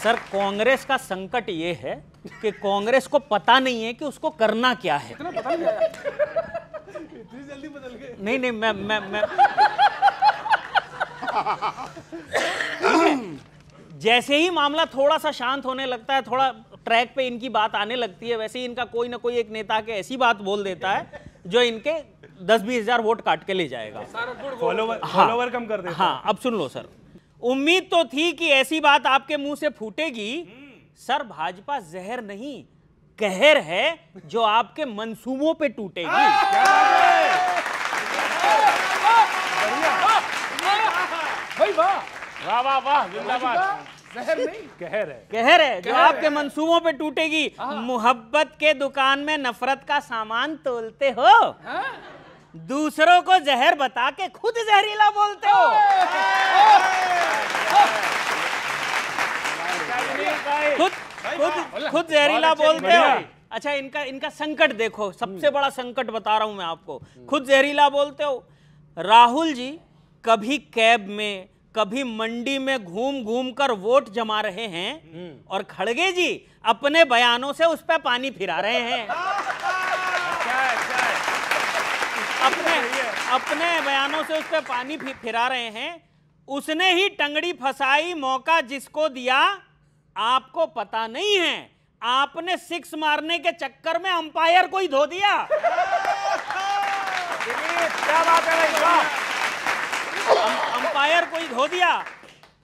Sir Congress का संकट ये है कि कांग्रेस को पता नहीं है कि उसको करना क्या है। इतना पता नहीं आया। इतनी जल्दी बदल गए। नहीं नहीं मैं जैसे ही मामला थोड़ा सा शांत होने लगता है, थोड़ा ट्रैक पे इनकी बात आने लगती है, वैसे ही इनका कोई ना कोई एक नेता के ऐसी बात बोल देता है जो इनके 10-20 हजार वोट काट के ले जाएगा। फॉलोवर कम कर देता। हाँ, अब सुन लो सर, उम्मीद तो थी कि ऐसी बात आपके मुंह से फूटेगी। सर भाजपा जहर नहीं कहर है जो आपके मंसूबों पे टूटेगी। भाई वाह वाह वाह वाह, जिंदाबाद। जहर नहीं कहर है, कहर है जो आपके मंसूबों पे टूटेगी। मोहब्बत के दुकान में नफरत का सामान तोलते हो, दूसरों को जहर बता के खुद जहरीला बोलते हो। खुद जहरीला बोलते हो। अच्छा, इनका संकट देखो, सबसे बड़ा संकट बता रहा हूं मैं आपको। खुद जहरीला बोलते हो। राहुल जी कभी कैब में, कभी मंडी में घूम घूम कर वोट जमा रहे हैं, और खड़गे जी अपने बयानों से उस पर पानी फिरा रहे हैं। अपने बयानों से उस पर पानी फिरा रहे हैं। उसने ही टंगड़ी फसाई, मौका जिसको दिया आपको पता नहीं है। आपने सिक्स मारने के चक्कर में अंपायर को ही धो दिया। क्या बात है भाई, अंपायर को ही धो दिया।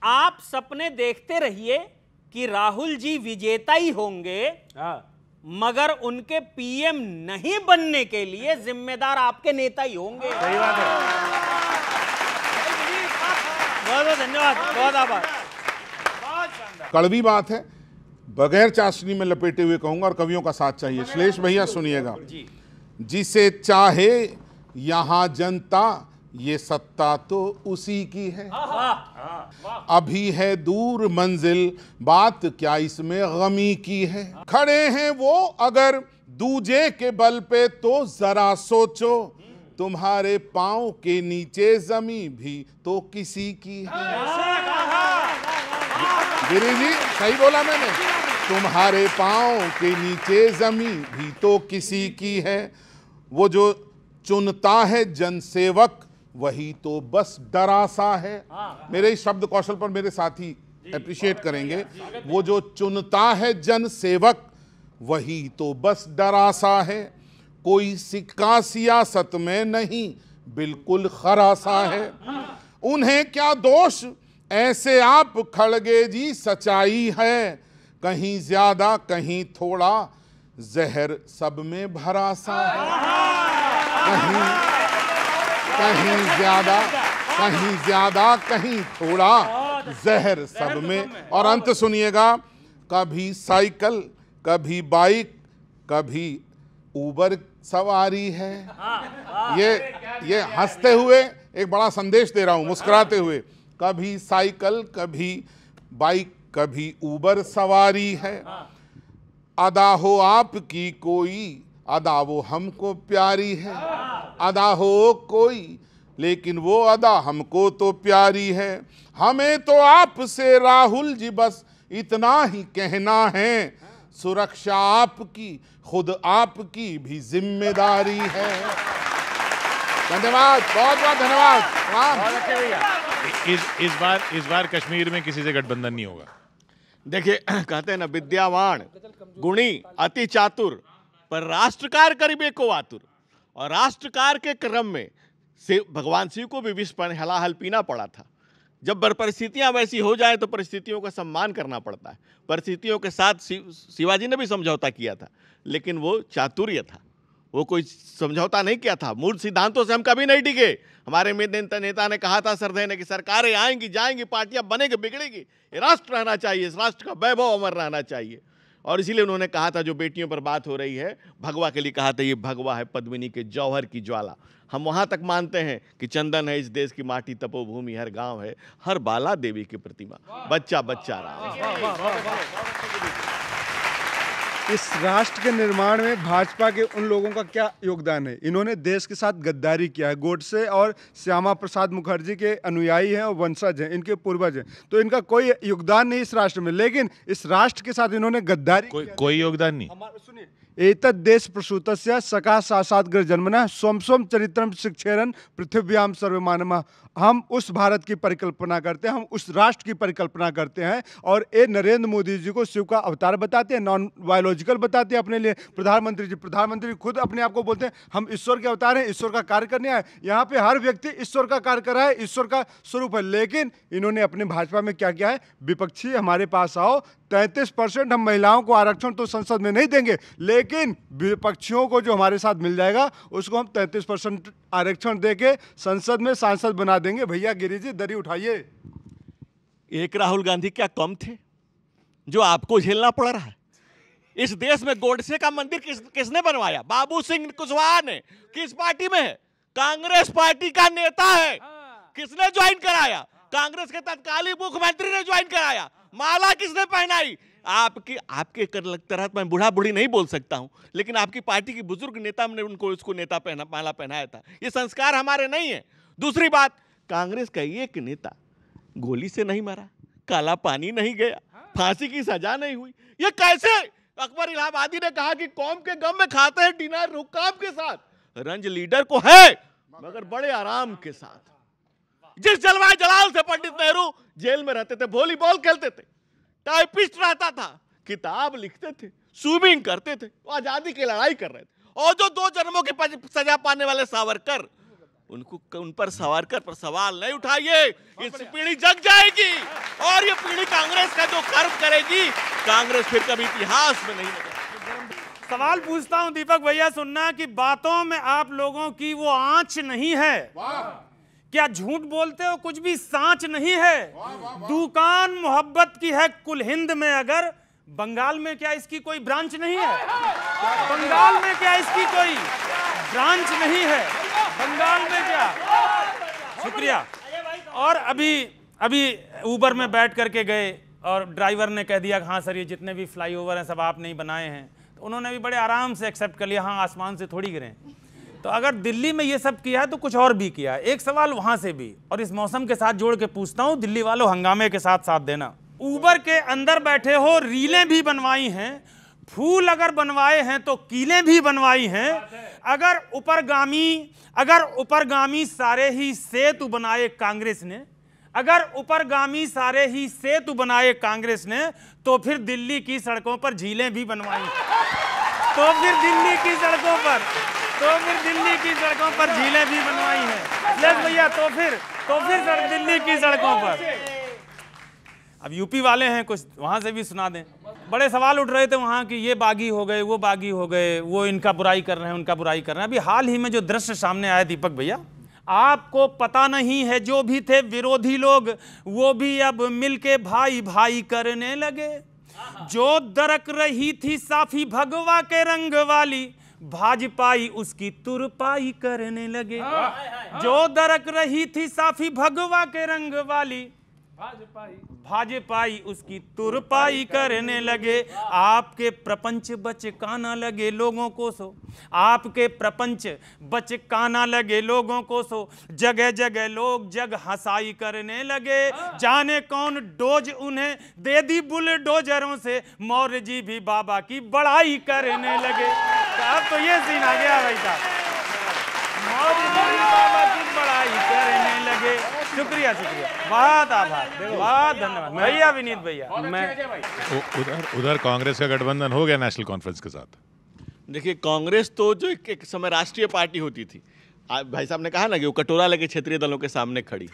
आप सपने देखते रहिए कि राहुल जी विजेता ही होंगे, मगर उनके पीएम नहीं बनने के लिए जिम्मेदार आपके नेता ही होंगे। सही बात है। बहुत बहुत धन्यवाद, बहुत आभार। कड़वी बात है, बगैर चाशनी में लपेटे हुए कहूंगा, और कवियों का साथ चाहिए। श्लेष भैया सुनिएगा। जिसे चाहे यहां जनता, ये सत्ता तो उसी की है। अभी है दूर मंजिल, बात क्या इसमें गमी की है। खड़े हैं वो अगर दूजे के बल पे, तो जरा सोचो तुम्हारे पांव के नीचे जमी भी तो किसी की है। गिरी जी सही बोला मैंने, तुम्हारे पांव के नीचे जमी भी तो किसी की है। वो जो चुनता है जनसेवक, वही तो बस डरासा है। मेरे इस शब्द कौशल पर मेरे साथी अप्रिशिएट करेंगे। वो जो चुनता है जनसेवक, वही तो बस डरासा है। कोई सिक्का सियासत में नहीं, बिल्कुल खरासा है। उन्हें क्या दोष, ऐसे आप खड़गे जी सच्चाई है। कहीं ज्यादा कहीं थोड़ा, जहर सब में भरा सा है। कहीं ज्यादा कहीं थोड़ा, जहर सब में। और अंत सुनिएगा, कभी साइकिल कभी बाइक कभी उबर सवारी है। ये हंसते हुए एक बड़ा संदेश दे रहा हूं, मुस्कुराते हुए। कभी साइकिल कभी बाइक कभी उबर सवारी है। अदा हो आपकी कोई, अदा वो हमको प्यारी है। अदा हो कोई, लेकिन वो अदा हमको तो प्यारी है। हमें तो आपसे राहुल जी बस इतना ही कहना है, सुरक्षा आपकी, खुद आपकी भी जिम्मेदारी है। धन्यवाद, बहुत बहुत धन्यवाद। बहुत अच्छे भैया। इस बार कश्मीर में किसी से गठबंधन नहीं होगा। देखिए, कहते हैं ना, विद्यावान गुणी अति चातुर, पर राष्ट्रकार करीबे को आतुर। और राष्ट्रकार के क्रम में भगवान शिव को भी विष पर हलाहल पीना पड़ा था। जब परिस्थितियां वैसी हो जाए तो परिस्थितियों का सम्मान करना पड़ता है। परिस्थितियों के साथ शिवाजी ने भी समझौता किया था, लेकिन वो चातुर्य था, वो कोई समझौता नहीं किया था। मूल सिद्धांतों से हम कभी नहीं टिके। हमारे नेता ने कहा था सरदे ने कि सरकारें आएंगी जाएंगी, पार्टियां बनेगी बिगड़ेगी, ये राष्ट्र रहना चाहिए, इस राष्ट्र का वैभव अमर रहना चाहिए। और इसीलिए उन्होंने कहा था, जो बेटियों पर बात हो रही है, भगवा के लिए कहा था, ये भगवा है पद्मिनी के जौहर की ज्वाला। हम वहाँ तक मानते हैं कि चंदन है इस देश की माटी, तपोभूमि हर गांव है, हर बाला देवी की प्रतिमा, बच्चा बच्चा रहा। इस राष्ट्र के निर्माण में भाजपा के उन लोगों का क्या योगदान है? इन्होंने देश के साथ गद्दारी किया है। गोडसे और श्यामा प्रसाद मुखर्जी के अनुयायी हैं और वंशज हैं, इनके पूर्वज हैं, तो इनका कोई योगदान नहीं इस राष्ट्र में। लेकिन इस राष्ट्र के साथ इन्होंने गद्दारी कोई योगदान नहीं। सुनिए, एतद् देश प्रसूतस्य सका साक्षात् ग्रह जन्मना स्वम स्वम चरित्रम शिक्षेरन पृथ्व्याम सर्वमानमः। हम उस भारत की परिकल्पना करते हैं, हम उस राष्ट्र की परिकल्पना करते हैं, और ये नरेंद्र मोदी जी को शिव का अवतार बताते हैं, नॉन बायोलॉजिकल बताते हैं अपने लिए। प्रधानमंत्री खुद अपने आप को बोलते हैं हम ईश्वर के अवतार हैं, ईश्वर का कार्य करने आए। यहाँ पे हर व्यक्ति ईश्वर का कार्य कर रहा है, ईश्वर का स्वरूप है। लेकिन इन्होंने अपने भाजपा में क्या किया है? विपक्षी हमारे पास आओ, 33% हम महिलाओं को आरक्षण तो संसद में नहीं देंगे, लेकिन विपक्षियों को जो हमारे साथ मिल जाएगा उसको हम 33% आरक्षण देके संसद में सांसद बना देंगे। भैया गिरी जी दरी उठाइए। एक राहुल गांधी क्या कम थे जो आपको झेलना पड़ रहा है? इस देश में गोडसे का मंदिर किसने बनवाया? बाबू सिंह कुशवाहा ने। किस पार्टी में है? कांग्रेस पार्टी का नेता है। किसने ज्वाइन कराया? कांग्रेस के तत्कालीन मुख्यमंत्री ने ज्वाइन कराया। माला किसने पहनाई? आपके तरह मैं बूढ़ा बूढ़ी नहीं बोल सकता हूं, लेकिन आपकी पार्टी की बुजुर्ग नेता ने उनको इसको माला पहनाया था। ये संस्कार हमारे नहीं है। दूसरी बात, कांग्रेस का एक नेता गोली से नहीं मरा, काला पानी नहीं गया, फांसी की सजा नहीं हुई। ये कैसे? अकबर इलाहाबादी ने कहा कि कौम के गम में खाते हैं डिनर हुक्काम के साथ, रंज लीडर को है मगर बड़े आराम के साथ। जिस जलवायु जलाल से पंडित नेहरू जेल में रहते थे, वॉलीबॉल खेलते थे, टाइपिस्ट रहता था, किताब लिखते थे, स्विमिंग करते थे, आजादी की लड़ाई कर रहे थे। और जो 2 जन्मों की सजा पाने वाले सावरकर, उन पर सावरकर पर सवाल नहीं उठाइए। इस पीढ़ी जग जाएगी और ये पीढ़ी कांग्रेस का जो कर्म करेगी, कांग्रेस फिर कभी इतिहास में नहीं लगेगी। सवाल पूछता हूं दीपक भैया, सुनना कि बातों में आप लोगों की वो आंच नहीं है क्या? झूठ बोलते हो, कुछ भी सांच नहीं है। दुकान मोहब्बत की है कुल हिंद में, अगर बंगाल में क्या इसकी कोई ब्रांच नहीं है? बंगाल में क्या इसकी कोई ब्रांच नहीं है? बंगाल में क्या? शुक्रिया। और अभी ऊबर में बैठ करके गए और ड्राइवर ने कह दिया हाँ सर ये जितने भी फ्लाईओवर हैं सब आपने ही बनाए हैं, तो उन्होंने भी बड़े आराम से एक्सेप्ट कर लिया, हाँ आसमान से थोड़ी गिरे। तो अगर दिल्ली में ये सब किया है तो कुछ और भी किया है। एक सवाल वहां से भी, और इस मौसम के साथ जोड़ के पूछता हूं, दिल्ली वालों हंगामे के साथ साथ देना। ऊबर के अंदर बैठे हो, रीलें भी बनवाई हैं, फूल अगर बनवाए हैं तो कीलें भी बनवाई हैं। अगर ऊपरगामी सारे ही सेतु बनाए कांग्रेस ने, अगर ऊपरगामी सारे ही सेतु बनाए कांग्रेस ने, तो फिर दिल्ली की सड़कों पर झीलें भी बनवाई, तो फिर दिल्ली की सड़कों पर झीलें भी बनवाई हैं। लेस भैया, तो फिर दिल्ली की सड़कों पर। अब यूपी वाले हैं, कुछ वहां से भी सुना दें। बड़े सवाल उठ रहे थे वहां कि ये बागी हो गए, वो बागी हो गए, वो इनका बुराई कर रहे हैं, उनका बुराई कर रहे हैं। अभी हाल ही में जो दृश्य सामने आया दीपक भैया, आपको पता नहीं है जो भी थे विरोधी लोग वो भी अब मिलके भाई भाई करने लगे। जो दरक रही थी साफी भगवा के रंग वाली, भाजपाई उसकी तुरपाई करने लगे। जो दरक रही थी साफी भगवा के रंग वाली, भाजपाई उसकी तुरपाई करने लगे। आपके प्रपंच बचकाना लगे लोगों को सो, आपके प्रपंच बचकाना लगे लोगों को सो, जगह जगह लोग जग हंसाई करने लगे। जाने कौन डोज उन्हें दे दी बुलडोजरों से, मौर्य जी भी बाबा की बड़ाई करने लगे। अब तो ये सीन आ गया भाई साहब, मौर्य जी भी बाबा की बड़ाई करने लगे। शुक्रिया, बहुत आभार, बहुत धन्यवाद भैया, विनीत भैया। मैं उधर कांग्रेस का गठबंधन हो गया नेशनल कॉन्फ्रेंस के साथ। देखिए, कांग्रेस तो जो एक समय राष्ट्रीय पार्टी होती थी, भाई साहब ने कहा ना कि वो कटोरा लेके क्षेत्रीय दलों के सामने खड़ी,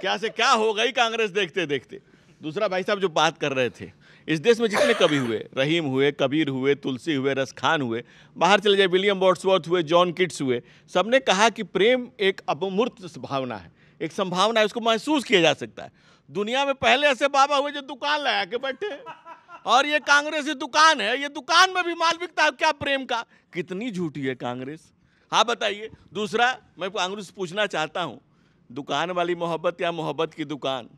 क्या से क्या हो गई कांग्रेस देखते देखते। दूसरा, भाई साहब जो बात कर रहे थे, इस देश में जितने कवि हुए, रहीम हुए, कबीर हुए, तुलसी हुए, रसखान हुए, बाहर चले जाए विलियम वर्ड्सवर्थ हुए, जॉन किट्स हुए, सबने कहा कि प्रेम एक अमूर्त भावना है, एक संभावना है, उसको महसूस किया जा सकता है। दुनिया में पहले ऐसे बाबा हुए जो दुकान लगा के बैठे हैं, और ये कांग्रेस की दुकान है, ये दुकान में भी माल बिकता है क्या प्रेम का? कितनी झूठी है कांग्रेस, हाँ बताइए। दूसरा, मैं कांग्रेस पूछना चाहता हूँ, दुकान वाली मोहब्बत या मोहब्बत की दुकान?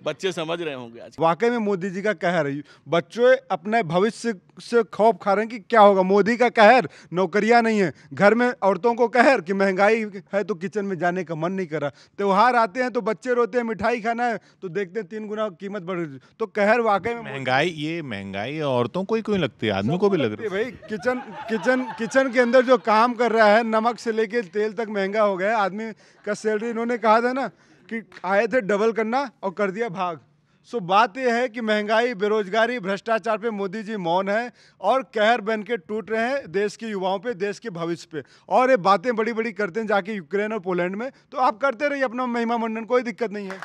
बच्चे समझ रहे होंगे आज। वाकई में मोदी जी का कहर है। बच्चे अपने भविष्य से खौफ खा रहे हैं कि क्या होगा। मोदी का कहर, नौकरियां नहीं है, घर में औरतों को कहर कि महंगाई है तो किचन में जाने का मन नहीं कर रहा, त्योहार आते हैं तो बच्चे रोते हैं मिठाई खाना है तो देखते हैं 3 गुना कीमत बढ़ रही। तो कहर वाकई में महंगाई, ये महंगाई औरतों को ही क्यों लगती है, आदमी को भी लग रही है भाई। किचन के अंदर जो काम कर रहा है, नमक से लेके तेल तक महंगा हो गया है। आदमी का सैलरी, इन्होंने कहा था ना कि आए थे डबल करना और कर दिया भाग। सो बात यह है कि महंगाई, बेरोजगारी, भ्रष्टाचार पे मोदी जी मौन है और कहर बन के टूट रहे हैं देश के युवाओं पे, देश के भविष्य पे। और ये बातें बड़ी बड़ी करते हैं जाके यूक्रेन और पोलैंड में। तो आप करते रहिए अपना महिमा मंडन, कोई दिक्कत नहीं है।